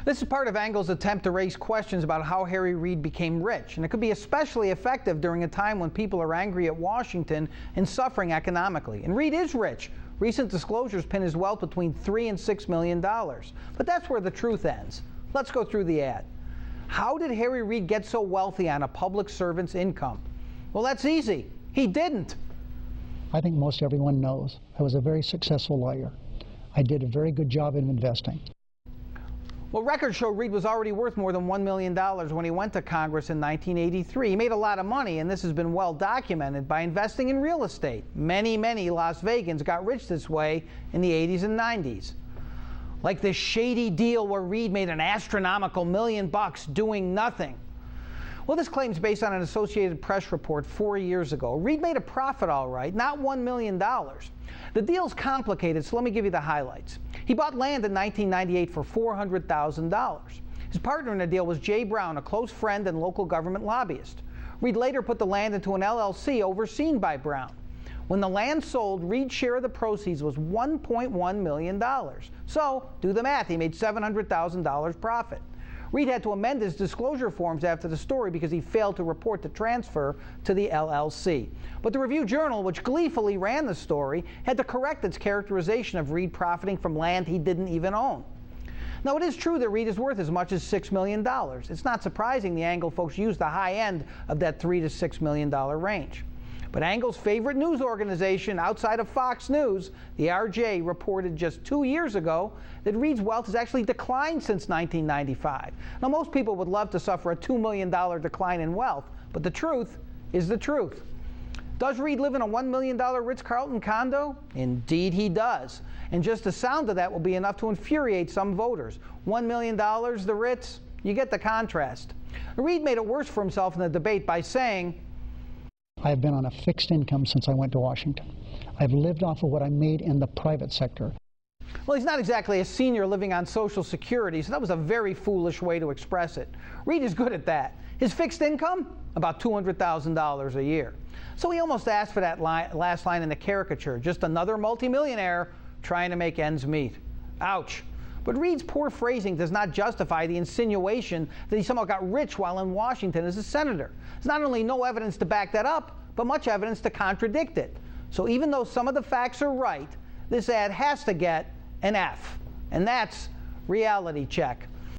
This is part of Angle's attempt to raise questions about how Harry Reid became rich, and it could be especially effective during a time when people are angry at Washington and suffering economically. And Reid is rich. Recent disclosures pin his wealth between $3 and $6 million. But that's where the truth ends. Let's go through the ad. How did Harry Reid get so wealthy on a public servant's income? Well, that's easy. He didn't. I think most everyone knows I was a very successful lawyer. I did a very good job in investing. Well, records show Reid was already worth more than $1 million when he went to Congress in 1983. He made a lot of money, and this has been well documented, by investing in real estate. Many Las Vegans got rich this way in the 80s and 90s. Like this shady deal where Reid made an astronomical $1 million doing nothing. Well, this claim is based on an Associated Press report 4 years ago. Reid made a profit all right, not $1 million. The deal's complicated, so let me give you the highlights. He bought land in 1998 for $400,000. His partner in the deal was Jay Brown, a close friend and local government lobbyist. Reid later put the land into an LLC overseen by Brown. When the land sold, Reid's share of the proceeds was $1.1 million. So, do the math, he made $700,000 profit. Reid had to amend his disclosure forms after the story because he failed to report the transfer to the LLC. But the Review-Journal, which gleefully ran the story, had to correct its characterization of Reid profiting from land he didn't even own. Now, it is true that Reid is worth as much as $6 million. It's not surprising the Angle folks used the high end of that $3 to $6 million range. But Angle's favorite news organization outside of Fox News, the RJ, reported just 2 years ago that Reid's wealth has actually declined since 1995. Now, most people would love to suffer a $2 million decline in wealth, but the truth is the truth. Does Reid live in a $1 million Ritz-Carlton condo? Indeed he does. And just the sound of that will be enough to infuriate some voters. $1 million, the Ritz? You get the contrast. Reid made it worse for himself in the debate by saying, I have been on a fixed income since I went to Washington. I've lived off of what I made in the private sector. Well, he's not exactly a senior living on Social Security, so that was a very foolish way to express it. Reid is good at that. His fixed income? About $200,000 a year. So he almost asked for that last line in the caricature, just another multimillionaire trying to make ends meet. Ouch. But Reid's poor phrasing does not justify the insinuation that he somehow got rich while in Washington as a senator. There's not only no evidence to back that up, but much evidence to contradict it. So even though some of the facts are right, this ad has to get an F. And that's reality check.